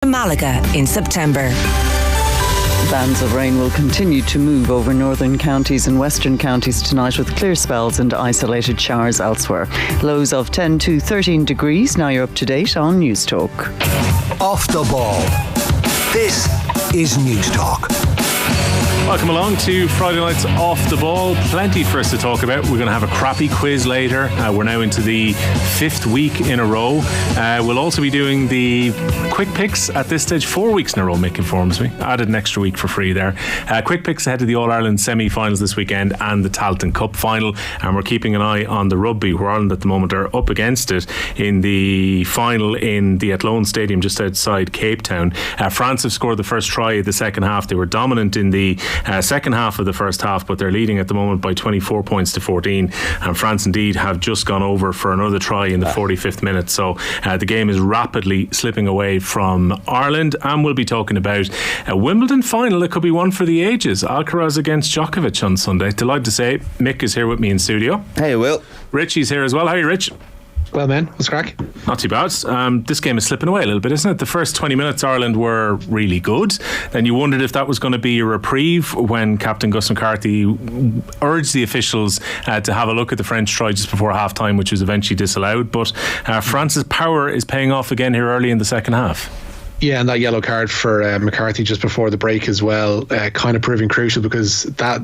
Malaga in September. Bands of rain will continue to move over northern counties and western counties tonight, with clear spells and isolated showers elsewhere. Lows of 10 to 13 degrees. Now you're up to date on News Talk. Off the ball. This is News Talk. Welcome along to Friday night's Off the Ball. Plenty for us to talk about. We're going to have a crappy quiz later. We're now into the 5th week in a row. We'll also be doing the quick picks at this stage. 4 weeks in a row, Mick informs me. Added an extra week for free there. Quick picks ahead of the All-Ireland semi-finals this weekend and the Tailteann Cup final. And we're keeping an eye on the rugby, where Ireland at the moment are up against it in the final in the Athlone Stadium just outside Cape Town. France have scored the first try of the second half. They were dominant in the second half of the first half, but they're leading at the moment by 24 points to 14, and France indeed have just gone over for another try in the 45th minute. So the game is rapidly slipping away from Ireland, and we'll be talking about a Wimbledon final that could be one for the ages. Alcaraz against Djokovic on Sunday. Delighted to say Mick is here with me in studio. Hey Will. Richie's here as well. How are you, Rich? Well, man, what's crack? Not too bad. This game is slipping away a little bit, isn't it? The first 20 minutes Ireland were really good. Then you wondered if that was going to be a reprieve when Captain Gus McCarthy urged the officials to have a look at the French try just before half time, which was eventually disallowed. But France's power is paying off again here early in the second half. Yeah, and that yellow card for McCarthy just before the break as well, kind of proving crucial, because that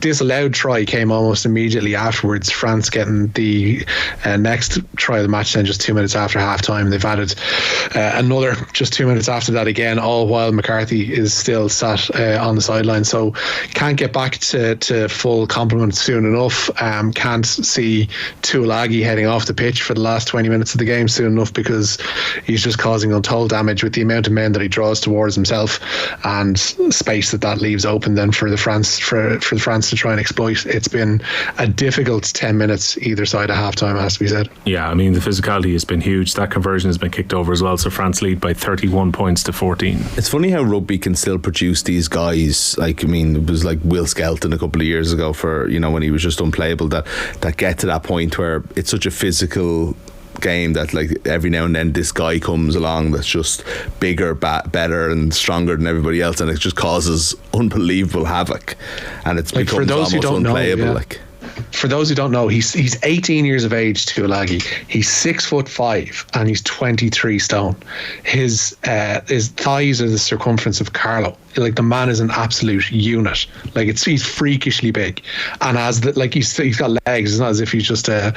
disallowed try came almost immediately afterwards. France getting the next try of the match then just 2 minutes after half time. They've added another just 2 minutes after that again, all while McCarthy is still sat on the sideline. So can't get back to full complement soon enough. Can't see Tuilagi heading off the pitch for the last 20 minutes of the game soon enough, because he's just causing untold damage with the amount of men that he draws towards himself and space that leaves open then for the France to try and exploit. It's been a difficult 10 minutes either side of half-time, has to be said. Yeah, I mean, the physicality has been huge. That conversion has been kicked over as well, so France lead by 31 points to 14. It's funny how rugby can still produce these guys. Like, I mean, it was like Will Skelton a couple of years ago, for, you know, when he was just unplayable, that get to that point where it's such a physical game that, like, every now and then this guy comes along that's just bigger, better and stronger than everybody else, and it just causes unbelievable havoc, and it's like, becomes for those almost who don't unplayable. know, yeah. Like, for those who don't know, he's 18 years of age, Tuilagi. He's 6'5" and he's 23 stone. His thighs are the circumference of Carlo. Like, the man is an absolute unit. Like, he's freakishly big, and he's got legs. It's not as if he's just a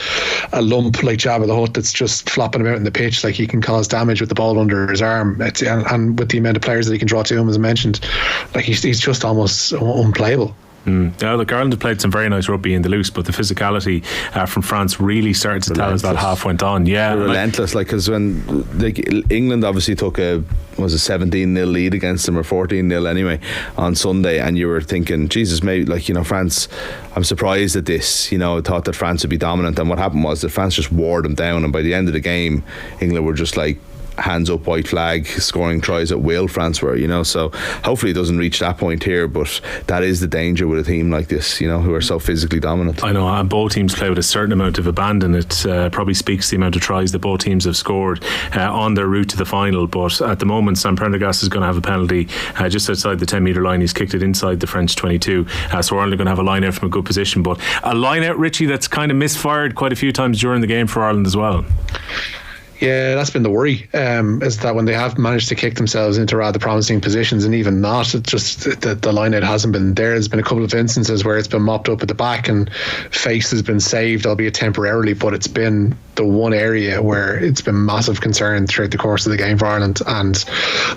lump like Jabba the Hutt that's just flopping about in the pitch. Like, he can cause damage with the ball under his arm, and with the amount of players that he can draw to him, as I mentioned, like, he's just almost unplayable. Yeah, look, Ireland have played some very nice rugby in the loose, but the physicality from France really started to tell as that half went on. Yeah, relentless. Like, because when England obviously took a 17-0 lead against them, or 14-0 anyway, on Sunday, and you were thinking, Jesus, maybe, like, you know, France, I'm surprised at this. You know, I thought that France would be dominant, and what happened was that France just wore them down, and by the end of the game, England were just like hands up, white flag, scoring tries at will. France were, you know, so hopefully it doesn't reach that point here, but that is the danger with a team like this, you know, who are so physically dominant. I know, and both teams play with a certain amount of abandon. It probably speaks to the amount of tries that both teams have scored on their route to the final. But at the moment, Sam Prendergast is going to have a penalty just outside the 10 metre line. He's kicked it inside the French 22, so we're only going to have a line out from a good position, but a line out, Richie, that's kind of misfired quite a few times during the game for Ireland as well. Yeah, that's been the worry, is that when they have managed to kick themselves into rather promising positions, and even not, it's just the line out hasn't been there. There's been a couple of instances where it's been mopped up at the back and face has been saved, albeit temporarily, but it's been the one area where it's been massive concern throughout the course of the game for Ireland. And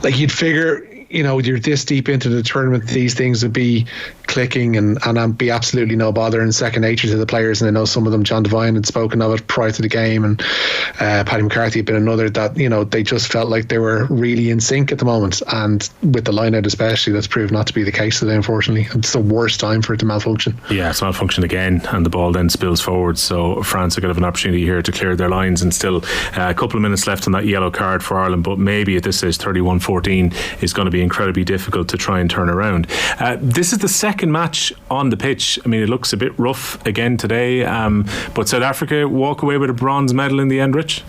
like, you'd figure, you know, you're this deep into the tournament, these things would be clicking and be absolutely no bother and second nature to the players. And I know some of them, John Devine had spoken of it prior to the game, and Paddy McCarthy had been another, that, you know, they just felt like they were really in sync at the moment. And with the line out especially, that's proved not to be the case today, unfortunately. It's the worst time for it to malfunction. Yeah, it's malfunctioned again, and the ball then spills forward, so France are going to have an opportunity here to clear their lines, and still a couple of minutes left on that yellow card for Ireland, but maybe at this stage 31-14 is going to be incredibly difficult to try and turn around. This is the second match on the pitch. I mean, it looks a bit rough again today, but South Africa walk away with a bronze medal in the end, Rich?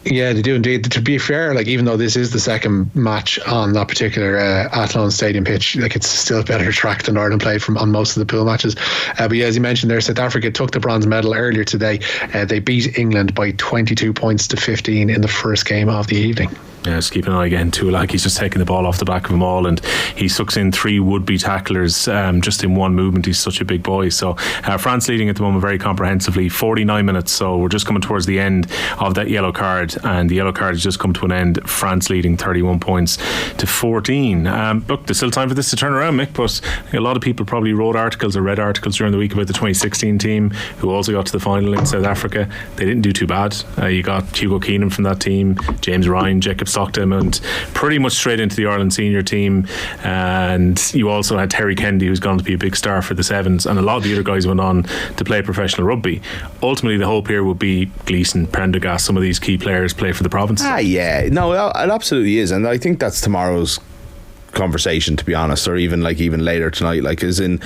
Yeah, they do indeed. To be fair, like even though this is the second match on that particular Athlone Stadium pitch, like it's still a better track than Ireland played from on most of the pool matches. But yeah, as you mentioned there, South Africa took the bronze medal earlier today. They beat England by 22 points to 15 in the first game of the evening. Yeah, just keep an eye again too. Like he's just taking the ball off the back of them all, and he sucks in 3 would-be tacklers just in one movement. He's such a big boy. So France leading at the moment very comprehensively, 49 minutes. So we're just coming towards the end of that yellow card, and the yellow card has just come to an end. France leading 31 points to 14. Look, there's still time for this to turn around, Mick, but a lot of people probably wrote articles or read articles during the week about the 2016 team who also got to the final in South Africa. They didn't do too bad. You got Hugo Keenan from that team, James Ryan, Jacob Stockton, and pretty much straight into the Ireland senior team. And you also had Terry Kennedy, who's going to be a big star for the Sevens, and a lot of the other guys went on to play professional rugby. Ultimately, the hope here would be Gleeson, Prendergast, some of these key players play for the province. Yeah, no, it absolutely is, and I think that's tomorrow's conversation, to be honest, or even later tonight, like as in,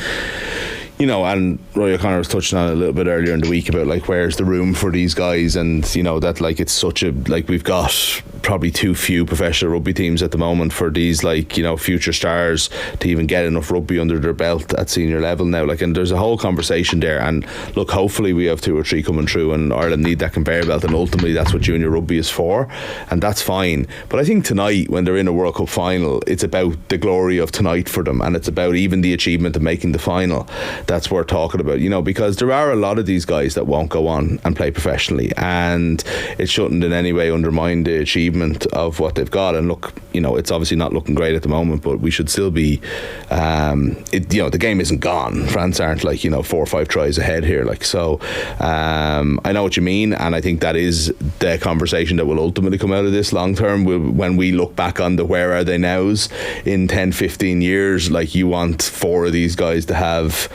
you know, and Roy O'Connor was touching on it a little bit earlier in the week about like where's the room for these guys, and you know that like it's such a, like we've got probably too few professional rugby teams at the moment for these, like, you know, future stars to even get enough rugby under their belt at senior level now, like, and there's a whole conversation there. And look, hopefully we have 2 or 3 coming through, and Ireland need that conveyor belt, and ultimately that's what junior rugby is for, and that's fine. But I think tonight, when they're in a World Cup final, it's about the glory of tonight for them, and it's about even the achievement of making the final. That's worth talking about, you know, because there are a lot of these guys that won't go on and play professionally, and it shouldn't in any way undermine the achievement of what they've got. And look, you know, it's obviously not looking great at the moment, but we should still be you know, the game isn't gone. France aren't like, you know, 4 or 5 tries ahead here, like, so I know what you mean, and I think that is the conversation that will ultimately come out of this long term when we look back on the where are they nows in 10-15 years. Like, you want 4 of these guys to have,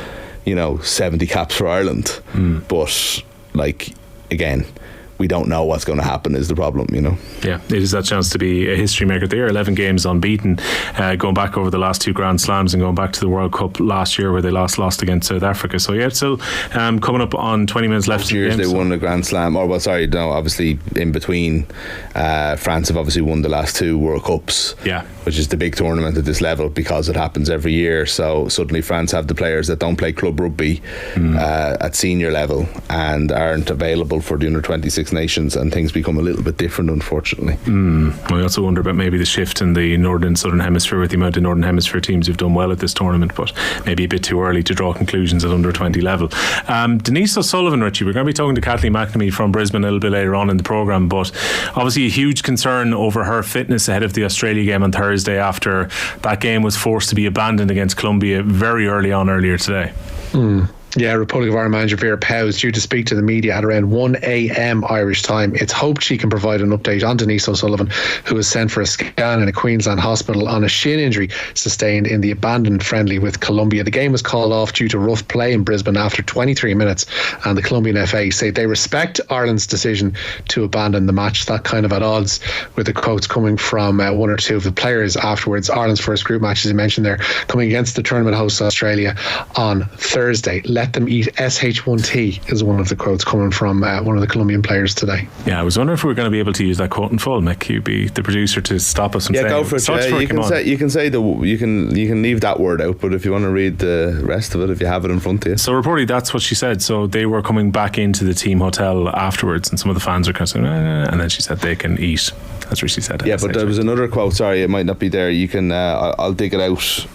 you know, 70 caps for Ireland, but like, again, we don't know what's going to happen is the problem, you know. Yeah, it is that chance to be a history maker. They are 11 games unbeaten, going back over the last 2 Grand Slams and going back to the World Cup last year where they lost against South Africa. So yeah, it's still coming up on 20 minutes left. Years they won a Grand Slam, or well, sorry, no, obviously in between, France have obviously won the last 2 World Cups, which is the big tournament at this level because it happens every year. So suddenly France have the players that don't play club rugby at senior level and aren't available for the under 26 nations, and things become a little bit different, unfortunately. I also wonder about maybe the shift in the northern southern hemisphere, with the amount of northern hemisphere teams who've done well at this tournament, but maybe a bit too early to draw conclusions at under 20 level. Denise O'Sullivan, Richie, we're going to be talking to Kathleen McNamee from Brisbane a little bit later on in the programme, but obviously a huge concern over her fitness ahead of the Australia game on Thursday, after that game was forced to be abandoned against Colombia very earlier today. Yeah, Republic of Ireland manager Vera Pauw is due to speak to the media at around 1 a.m. Irish time. It's hoped she can provide an update on Denise O'Sullivan, who was sent for a scan in a Queensland hospital on a shin injury sustained in the abandoned friendly with Colombia. The game was called off due to rough play in Brisbane after 23 minutes, and the Colombian FA say they respect Ireland's decision to abandon the match. That kind of at odds with the quotes coming from 1 or 2 of the players afterwards. Ireland's first group match, as you mentioned there, coming against the tournament hosts Australia on Thursday. Let them eat SH1T is one of the quotes coming from one of the Colombian players today. Yeah, I was wondering if we were going to be able to use that quote in full. Mick, you'd be the producer to stop us from saying. Yeah, go for it. You can leave that word out, but if you want to read the rest of it, if you have it in front of you. So reportedly that's what she said. So they were coming back into the team hotel afterwards, and some of the fans are kind of saying, and then she said they can eat. That's what she said. Yeah, but there was another quote. Sorry, it might not be there. You can. I'll dig it out.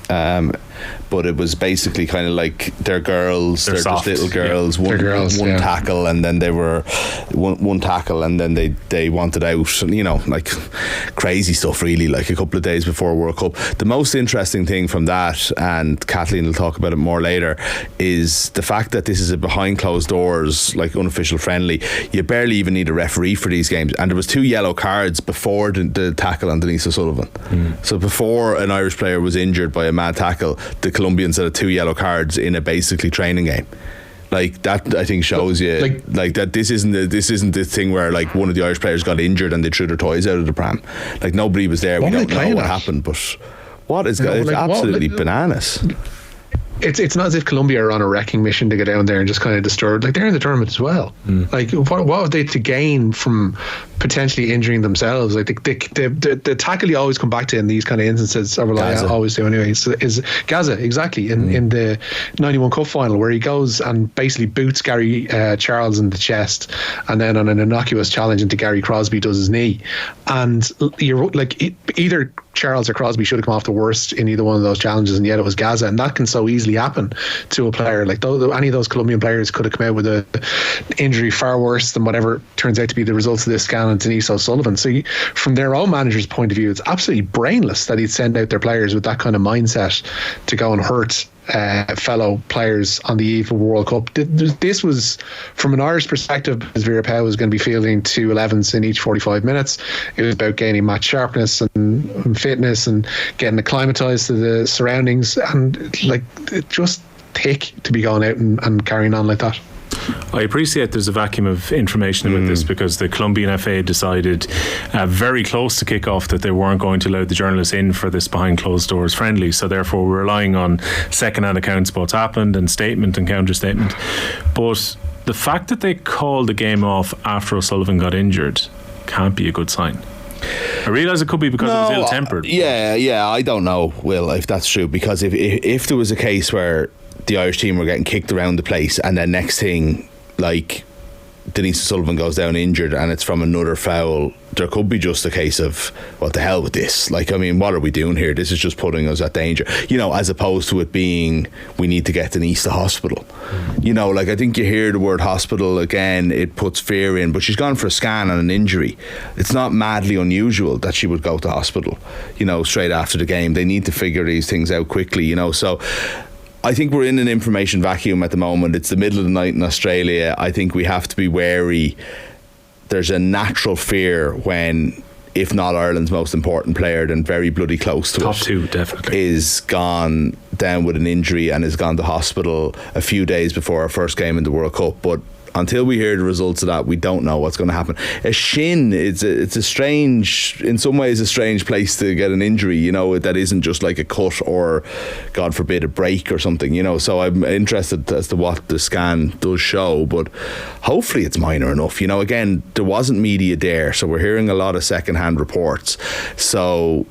But it was basically kind of like they're girls. They're just little girls. Yeah. One tackle, and then they were one tackle, and then they wanted out. And, you know, like crazy stuff. Really, like a couple of days before World Cup. The most interesting thing from that, and Kathleen will talk about it more later, is the fact that this is a behind closed doors, like unofficial friendly. You barely even need a referee for these games, and there was 2 yellow cards before the tackle on Denise O'Sullivan. So before an Irish player was injured by a mad tackle, the Colombians had 2 yellow cards in a basically training game. Like that, I think shows you like that this isn't the thing where like one of the Irish players got injured and they threw their toys out of the pram. Like nobody was there. We don't know what happened, but what is it's absolutely bananas. it's not as if Colombia are on a wrecking mission to go down there and just kind of disturb. Like, they're in the tournament as well. Like, what have they to gain from potentially injuring themselves? Like, the tackle you always come back to in these kind of instances, I always do anyway, is Gaza, exactly, in the 91 Cup final, where he goes and basically boots Gary Charles in the chest, and then on an innocuous challenge into Gary Crosby does his knee. And you're like, either Charles or Crosby should have come off the worst in either one of those challenges, and yet it was Gaza, and that can so easily happen to a player. Like, any of those Colombian players could have come out with an injury far worse than whatever turns out to be the results of this scan on Denise O'Sullivan. So from their own manager's point of view, it's absolutely brainless that he'd send out their players with that kind of mindset to go and hurt fellow players on the eve of World Cup. This was, from an Irish perspective, because Vera Pauw was going to be fielding 2 11s in each 45 minutes. It was about gaining match sharpness and fitness and getting acclimatised to the surroundings, and like, just thick to be going out and carrying on like that. I appreciate there's a vacuum of information about this, because the Colombian FA decided very close to kick-off that they weren't going to allow the journalists in for this behind closed doors friendly, so therefore we're relying on second-hand accounts of what's happened and statement and counter-statement. But the fact that they called the game off after O'Sullivan got injured can't be a good sign. I realise it could be because it was ill-tempered. Yeah, I don't know, Will, if that's true, because if there was a case where the Irish team were getting kicked around the place, and then next thing, like, Denise O'Sullivan goes down injured and it's from another foul, there could be just a case of, what the hell with this? Like, I mean, what are we doing here? This is just putting us at danger, as opposed to it being, we need to get Denise to hospital. Like, I think you hear the word hospital again, it puts fear in, but she's gone for a scan and an injury. It's not madly unusual that she would go to hospital, straight after the game. They need to figure these things out quickly, so I think we're in an information vacuum at the moment. It's the middle of the night in Australia. I think we have to be wary. There's a natural fear when, if not Ireland's most important player, then very bloody close to top 2 definitely, is gone down with an injury and has gone to hospital a few days before our first game in the World Cup. But until we hear the results of that, we don't know what's going to happen. A shin, it's a strange, in some ways, a strange place to get an injury, that isn't just like a cut or, God forbid, a break or something, So I'm interested as to what the scan does show, but hopefully it's minor enough. Again, there wasn't media there, so we're hearing a lot of second-hand reports. So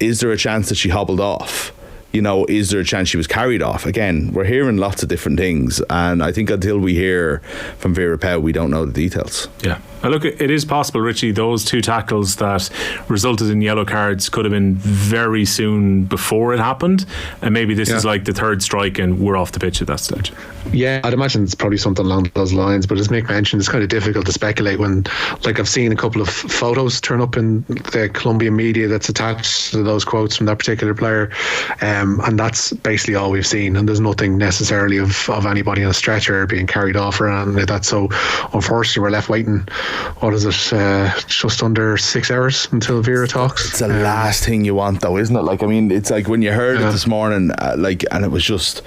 is there a chance that she hobbled off? Is there a chance she was carried off? Again, we're hearing lots of different things, and I think until we hear from Vera Pauw, we don't know the details. Yeah. Now look, it is possible, Richie, those 2 tackles that resulted in yellow cards could have been very soon before it happened, and maybe this is like the 3rd strike and we're off the pitch at that stage. Yeah, I'd imagine it's probably something along those lines, but as Mick mentioned, it's kind of difficult to speculate when, like, I've seen a couple of photos turn up in the Colombian media that's attached to those quotes from that particular player, and that's basically all we've seen, and there's nothing necessarily of anybody on a stretcher being carried off or anything like that. So unfortunately we're left waiting, what is it, just under 6 hours until Vera talks. It's the last thing you want, though, isn't it? Like, I mean, it's like when you heard it this morning, and it was just,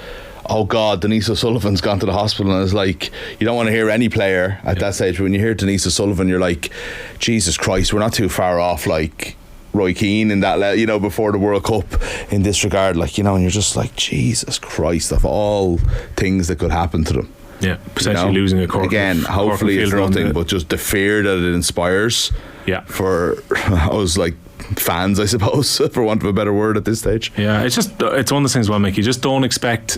oh God, Denise O'Sullivan's gone to the hospital, and it's like, you don't want to hear any player at that stage, but when you hear Denise O'Sullivan, you're like, Jesus Christ, we're not too far off, like Roy Keane in that, before the World Cup in this regard, and you're just like, Jesus Christ, of all things that could happen to them. Yeah, potentially losing a Cork. Again, hopefully it's nothing, but just the fear that it inspires for us, like, fans, I suppose, for want of a better word at this stage. Yeah, it's one of those things, Mick, you just don't expect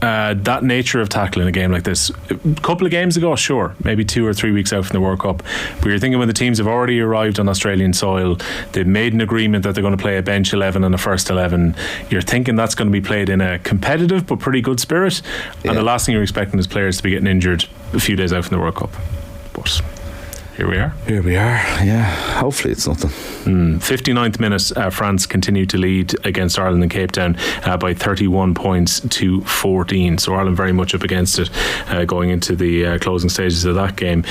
that nature of tackle in a game like this. A couple of games ago, sure, maybe 2 or 3 weeks out from the World Cup, but you're thinking when the teams have already arrived on Australian soil, they've made an agreement that they're going to play a bench 11 and a first 11, you're thinking that's going to be played in a competitive but pretty good spirit, and the last thing you're expecting is players to be getting injured a few days out from the World Cup. But here we are, yeah, hopefully it's nothing. 59th minute, France continued to lead against Ireland in Cape Town by 31 points to 14, so Ireland very much up against it going into the closing stages of that game.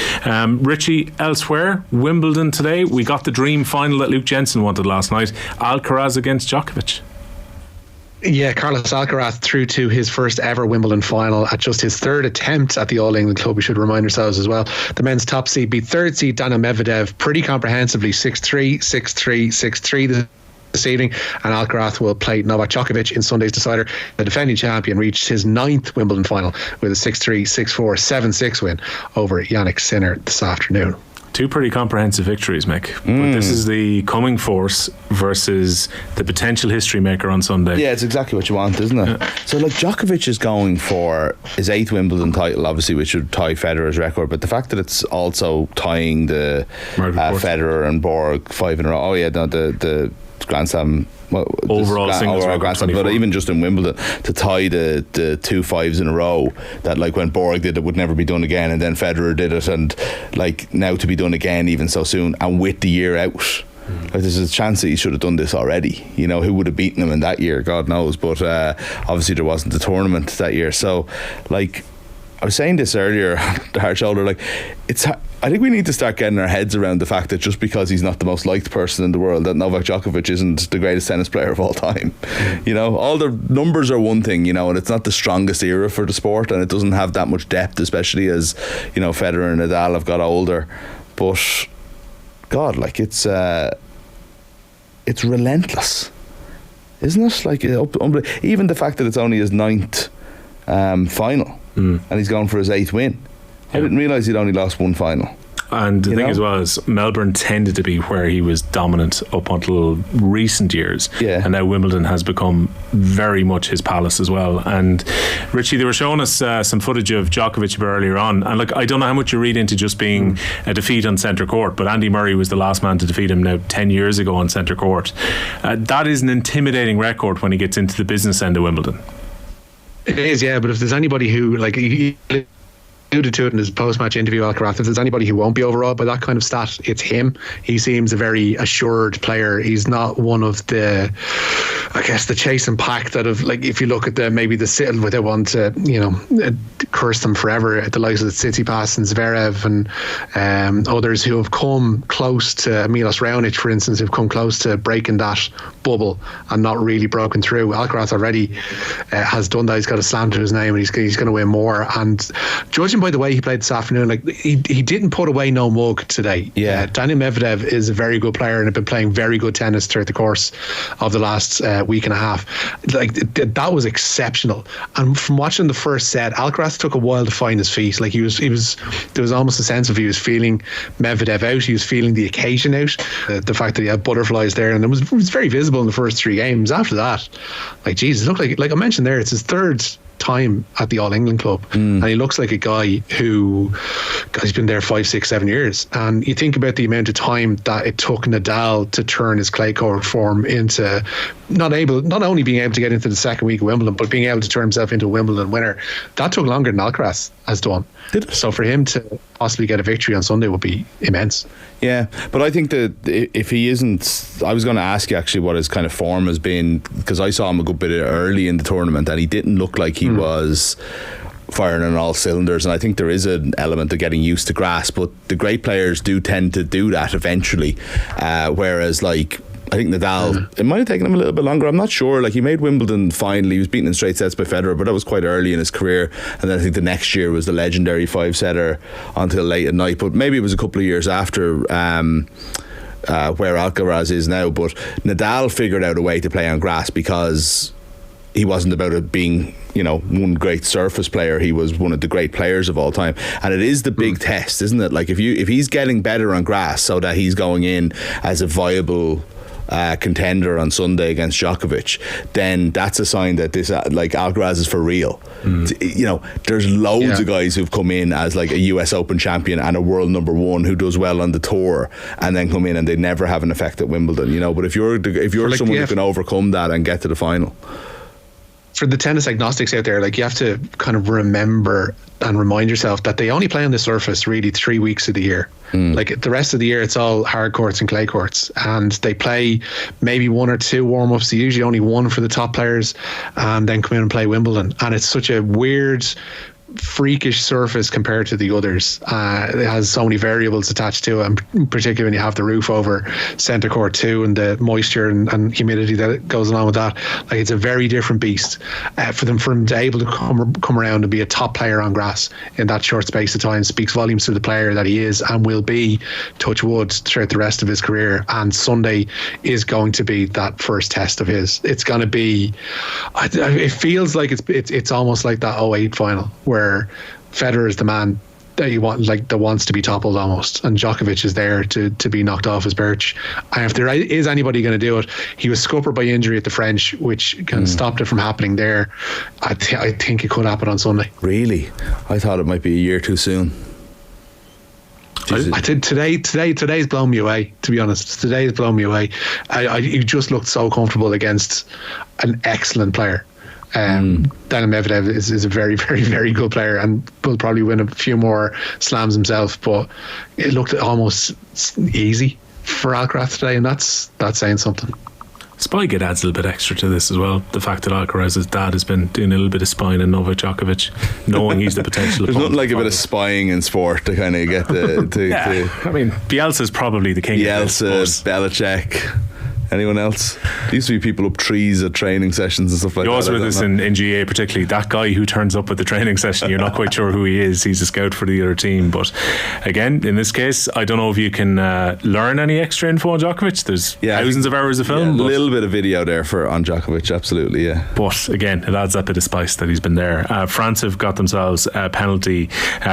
Richie, elsewhere, Wimbledon today, we got the dream final that Luke Jensen wanted last night, Alcaraz against Djokovic. Yeah, Carlos Alcaraz through to his first ever Wimbledon final at just his 3rd attempt at the All England Club. We should remind ourselves as well. The men's top seed beat 3rd seed Daniil Medvedev pretty comprehensively, 6-3, 6-3, 6-3. this evening, and Alcaraz will play Novak Djokovic in Sunday's decider. The defending champion reached his 9th Wimbledon final with a 6-3, 6-4, 7-6 win over Yannick Sinner this afternoon. Two pretty comprehensive victories, Mick. But this is the coming force versus the potential history maker on Sunday. Yeah, it's exactly what you want, isn't it? Yeah. So, like, Djokovic is going for his 8th Wimbledon title, obviously, which would tie Federer's record. But the fact that it's also tying the Federer and Borg 5 in a row. Oh, yeah, no, the Grand Slam. Overall singles Grand Slam, but even just in Wimbledon to tie the 2 5s in a row, that like when Borg did it would never be done again, and then Federer did it, and like now to be done again even so soon and with the year out. Like, there's a chance that he should have done this already. You know, who would have beaten him in that year, God knows, but obviously there wasn't the tournament that year. So like I was saying this earlier, Hard Shoulder, like I think we need to start getting our heads around the fact that just because he's not the most liked person in the world, that Novak Djokovic isn't the greatest tennis player of all time. You know, all the numbers are one thing, you know, and it's not the strongest era for the sport, and it doesn't have that much depth, especially as, you know, Federer and Nadal have got older. But God, like it's relentless, isn't it? Like even the fact that it's only his 9th final, and he's going for his 8th win. I didn't realise he'd only lost one final. And the thing as well is Melbourne tended to be where he was dominant up until recent years, and now Wimbledon has become very much his palace as well. And Richie, they were showing us some footage of Djokovic a bit earlier on, and look, I don't know how much you read into just being a defeat on centre court, but Andy Murray was the last man to defeat him now 10 years ago on centre court. That is an intimidating record when he gets into the business end of Wimbledon. It is, yeah, but if there's anybody who, like, he alluded to it in his post-match interview, Alcaraz, if there's anybody who won't be overawed by that kind of stat, it's him. He seems a very assured player. He's not one of the, I guess, the chase and pack that have, like, if you look at maybe the sit where they want to, you know, curse them forever, at the likes of Tsitsipas and Zverev and others who have come close to, Milos Raonic, for instance, who've come close to breaking that bubble and not really broken through. Alcaraz already has done that. He's got a slam to his name, and he's going to win more. And judging by the way he played this afternoon, like he didn't put away no mug today. Daniil Medvedev is a very good player and had been playing very good tennis throughout the course of the last week and a half. Like that was exceptional. And from watching the first set, Alcaraz took a while to find his feet. Like he was there was almost a sense of he was feeling Medvedev out, he was feeling the occasion out, the fact that he had butterflies there, and it was very visible in the first 3 games. After that, like Jesus, it looked like I mentioned there, it's his 3rd time at the All England club, and he looks like a guy who, he's been there 5, 6, 7 years. And you think about the amount of time that it took Nadal to turn his clay court form into not only being able to get into the second week of Wimbledon, but being able to turn himself into a Wimbledon winner. That took longer than Alcaraz has done. So for him to possibly get a victory on Sunday would be immense. Yeah, but I think that if he isn't, I was going to ask you actually what his kind of form has been, because I saw him a good bit early in the tournament and he didn't look like he was firing on all cylinders, and I think there is an element of getting used to grass, but the great players do tend to do that eventually, whereas like I think Nadal, it might have taken him a little bit longer, I'm not sure. Like, he made Wimbledon finally, he was beaten in straight sets by Federer, but that was quite early in his career, and then I think the next year was the legendary 5-setter until late at night, but maybe it was a couple of years after where Alcaraz is now. But Nadal figured out a way to play on grass because he wasn't about it being, you know, one great surface player. He was one of the great players of all time, and it is the big test, isn't it? Like, if he's getting better on grass so that he's going in as a viable contender on Sunday against Djokovic, then that's a sign that this like Alcaraz is for real. You know, there's loads of guys who've come in as like a US Open champion and a world number 1 who does well on the tour and then come in and they never have an effect at Wimbledon, you know. But if you're like someone who can overcome that and get to the final, for the tennis agnostics out there, like, you have to kind of remember and remind yourself that they only play on the surface really 3 weeks of the year. Like, the rest of the year it's all hard courts and clay courts, and they play maybe 1 or 2 warm-ups, usually only 1 for the top players, and then come in and play Wimbledon. And it's such a weird freakish surface compared to the others. It has so many variables attached to it, and particularly when you have the roof over centre court too, and the moisture and humidity that goes along with that. Like, it's a very different beast. For him to be able to come around and be a top player on grass in that short space of time speaks volumes to the player that he is and will be, touch wood, throughout the rest of his career. And Sunday is going to be that first test of his. It's going to be, it feels like it's almost like that 08 final where Federer is the man that you want, like, that wants to be toppled almost, and Djokovic is there to be knocked off his perch. And if there is anybody going to do it, he was scuppered by injury at the French, which kind of stopped it from happening there. I think it could happen on Sunday. Really? I thought it might be a year too soon. I did today's blown me away, to be honest. Today's blown me away. You just looked so comfortable against an excellent player. Daniil Medvedev is a very, very, very good player and will probably win a few more slams himself, but it looked almost easy for Alcaraz today, and that's saying something. Spike, it adds a little bit extra to this as well. The fact that Alcaraz's dad has been doing a little bit of spying on Novak Djokovic, knowing he's the potential. There's nothing like a bit of spying in sport to kind of get the I mean, Bielsa's probably the king. Bielsa, Belichick. Anyone else? There used to be people up trees at training sessions and stuff like that. You also with this in GA, particularly that guy who turns up at the training session, you're not quite sure who he is. He's a scout for the other team. But again, in this case, I don't know if you can learn any extra info on Djokovic. There's thousands of hours of film. A little bit of video there on Djokovic, absolutely, yeah. But again, it adds that bit of spice that he's been there. France have got themselves a penalty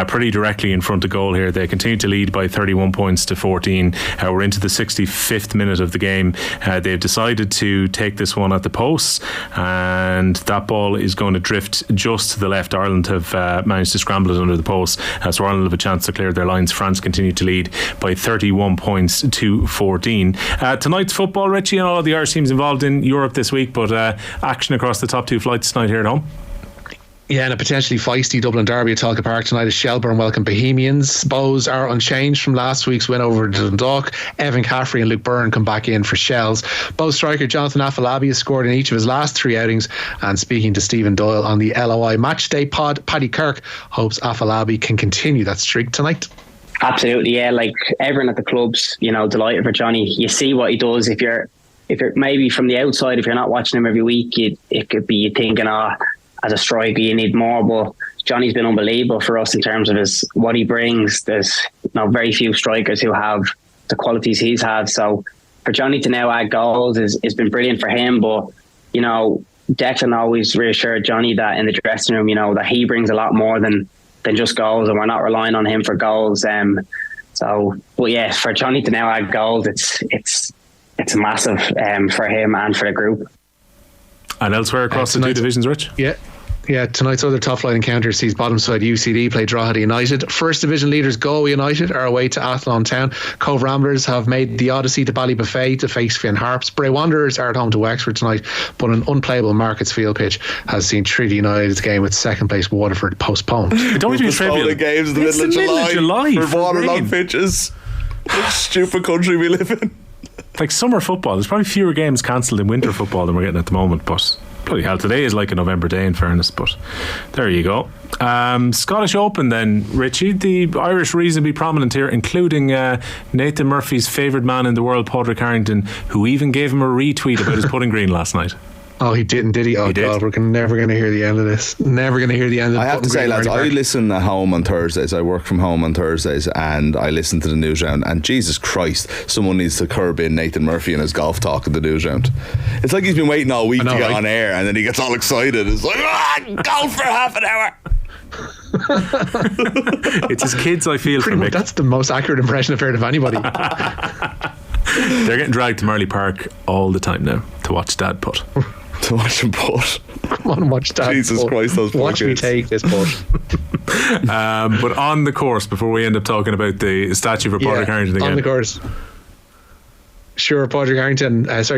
pretty directly in front of goal here. They continue to lead by 31 points to 14. We're into the 65th minute of the game. They've decided to take this one at the posts, and that ball is going to drift just to the left. Ireland have managed to scramble it under the post, so Ireland have a chance to clear their lines. France continue to lead by 31 points to 14. Tonight's football, Richie, and all of the Irish teams involved in Europe this week, but action across the top two flights tonight here at home. Yeah, and a potentially feisty Dublin derby at Talca Park tonight as Shelbourne welcome Bohemians. Bows are unchanged from last week's win over Dundalk. Evan Caffrey and Luke Byrne come back in for Shells. Bow striker Jonathan Afolabi has scored in each of his last three outings, and speaking to Stephen Doyle on the LOI Matchday pod, Paddy Kirk hopes Afolabi can continue that streak tonight. Absolutely, yeah. Like everyone at the club's, delighted for Johnny. You see what he does. If you're maybe from the outside, if you're not watching him every week, it could be thinking, as a striker you need more, but Johnny's been unbelievable for us in terms of what he brings. There's very few strikers who have the qualities he's had, so for Johnny to now add goals has been brilliant for him. But Declan always reassured Johnny that in the dressing room, that he brings a lot more than just goals, and we're not relying on him for goals. But yeah, for Johnny to now add goals, it's massive for him and for the group. And elsewhere across the two divisions, Rich? Yeah, tonight's other top flight encounter sees bottom side UCD play Drogheda United. First division leaders Galway United are away to Athlone Town. Cove Ramblers have made the odyssey to Ballybuffet to face Finn Harps. Bray Wanderers are at home to Wexford tonight, but an unplayable Markets Field pitch has seen Treaty United's game with second place Waterford postponed. Don't be trivial. The games in the middle of July for waterlogged pitches. What stupid country we live in. Like summer football, there's probably fewer games cancelled in winter football than we're getting at the moment, but bloody hell, today is like a November day in fairness, but there you go. Scottish Open then, Richie. The Irish reasonably prominent here, including Nathan Murphy's favourite man in the world, Padraig Harrington, who even gave him a retweet about his putting green last night. Oh, he didn't, did he? Oh, God, we're never going to hear the end of this. Never going to hear the end of it. I have to say, lads, I listen at home on Thursdays. I work from home on Thursdays, and I listen to the Newsround. And Jesus Christ, someone needs to curb in Nathan Murphy and his golf talk at the Newsround. It's like he's been waiting all week to get on air, and then he gets all excited. It's like, golf for half an hour. It's his kids, I feel. Pretty much, that's the most accurate impression I've heard of anybody. They're getting dragged to Marley Park all the time now to watch Dad putt. To watch him putt. Come on, watch Dad. Jesus Christ, those poor watch kids. Me take this putt. But on the course, before we end up talking about the statue for Padraig Harrington again. On the course, Sure, Padraig Harrington, Murray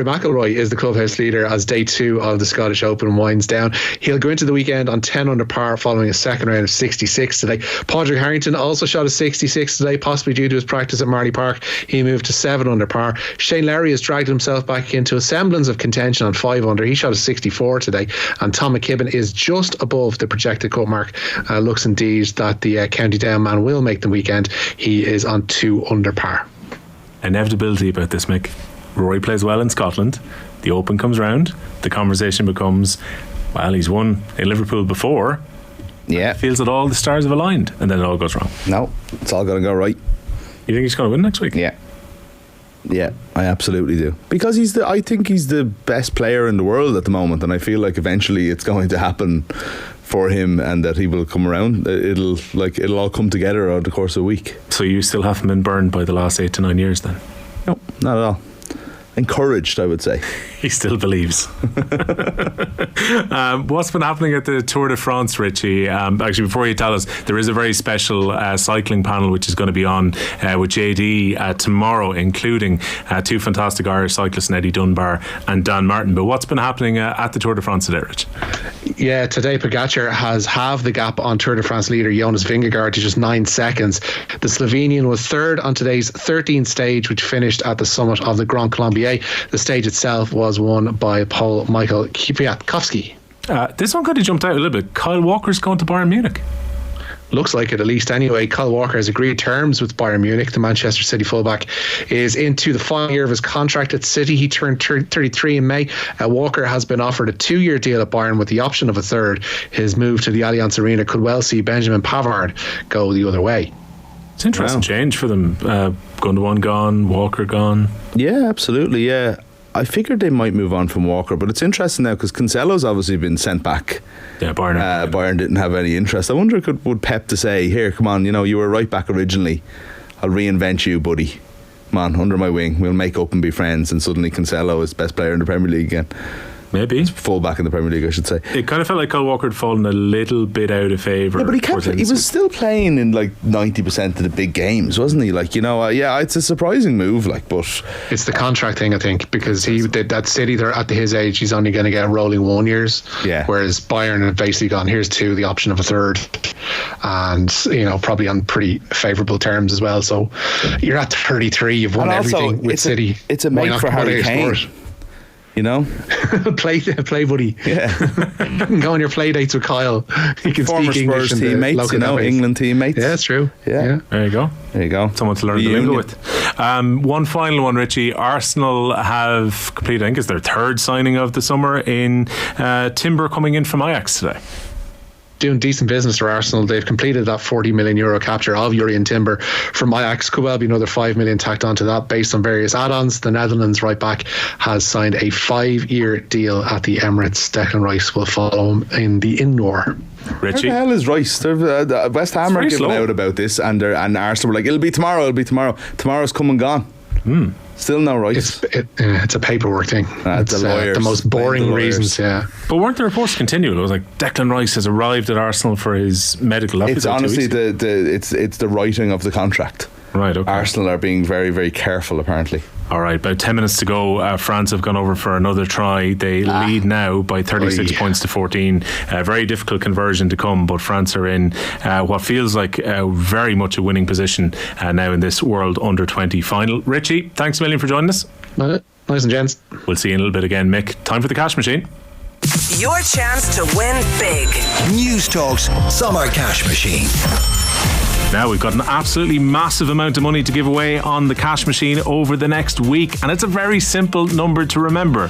McIlroy is the clubhouse leader as day 2 of the Scottish Open winds down. He'll go into the weekend on 10 under par following a second round of 66 today. Padraig Harrington also shot a 66 today, possibly due to his practice at Marley Park. He moved to 7 under par. Shane Lowry has dragged himself back into a semblance of contention on 5 under. He shot a 64 today. And Tom McKibben is just above the projected cut mark. Looks indeed that the County Down man will make the weekend. He is on 2 under par. Inevitability about this, Mick. Rory plays well in Scotland. The Open comes round. The conversation becomes, well, he's won in Liverpool before. Yeah. Feels that all the stars have aligned, and then it all goes wrong. No, it's all going to go right. You think he's going to win next week? Yeah. Yeah, I absolutely do. Because I think he's the best player in the world at the moment, and I feel like eventually it's going to happen for him, and that he will come around. It'll all come together over the course of a week. So you still haven't been burned by the last 8 to 9 years then? No, not at all. Encouraged, I would say. He still believes. What's been happening at the Tour de France, Richie? Actually, before you tell us, there is a very special cycling panel which is going to be on with JD tomorrow, including 2 fantastic Irish cyclists, Eddie Dunbar and Dan Martin. But what's been happening at the Tour de France today, Rich? Yeah, today Pogacar has halved the gap on Tour de France leader Jonas Vingegaard to just 9 seconds. The Slovenian was 3rd on today's 13th stage, which finished at the summit of the Grand Colombian. The stage itself was won by Paul Michael Kwiatkowski. This one kind of jumped out a little bit. Kyle Walker's going to Bayern Munich. Looks like it, at least anyway. Kyle Walker has agreed terms with Bayern Munich. The Manchester City fullback is into the final year of his contract at City. He turned 33 in May. Walker has been offered a 2-year deal at Bayern with the option of a 3rd. His move to the Allianz Arena could well see Benjamin Pavard go the other way. It's an interesting change for them. Gundogan gone, Walker gone. Yeah, absolutely, yeah. I figured they might move on from Walker, but it's interesting now because Cancelo's obviously been sent back. Yeah, Bayern didn't have any interest. I wonder would Pep to say, here, come on, you were right back originally. I'll reinvent you, buddy. Come on, under my wing. We'll make up and be friends. And suddenly Cancelo is best player in the Premier League again. Maybe. Full back in the Premier League, I should say. It kind of felt like Kyle Walker had fallen a little bit out of favour. Yeah, but he was still playing in like 90% of the big games, wasn't he? Like, it's a surprising move, but it's the contract thing, I think, because he did that City, they're at his age, he's only going to get rolling 1 years. Yeah. Whereas Bayern have basically gone, here's 2, the option of a 3rd, and probably on pretty favourable terms as well. So you're at 33, you've won everything with City. It's a mate for Harry Kane. play buddy. Yeah. You can go on your play dates with Kyle. You can former speak English Spurs teammates, England teammates. Yeah, that's true. Yeah. There you go. Someone to learn the lingo with. One final one, Richie. Arsenal have completed, I think it's their 3rd signing of the summer in Timber coming in from Ajax today. Doing decent business for Arsenal. They've completed that €40 million capture of Jurrien Timber from Ajax. Could well be another $5 million tacked onto that based on various add-ons. The Netherlands right back has signed a 5-year deal at the Emirates. Declan Rice will follow him in the indoor. Richie, where the hell is Rice? West Ham are giving out about this, and Arsenal were like, it'll be tomorrow. Tomorrow's come and gone. Still no Rice. It's a paperwork thing. It's the most boring reasons. Yeah. But weren't the reports continual? It was like Declan Rice has arrived at Arsenal for his medical. It's honestly it's the writing of the contract. Right. Okay. Arsenal are being very, very careful, apparently. All right, about 10 minutes to go. France have gone over for another try. They lead now by 36 points to 14. Very difficult conversion to come, but France are in what feels like very much a winning position now in this World Under-20 final. Richie, thanks a million for joining us. Nice and gents. We'll see you in a little bit again, Mick. Time for the cash machine. Your chance to win big. News Talk's Summer Cash Machine. Now we've got an absolutely massive amount of money to give away on the cash machine over the next week, and it's a very simple number to remember.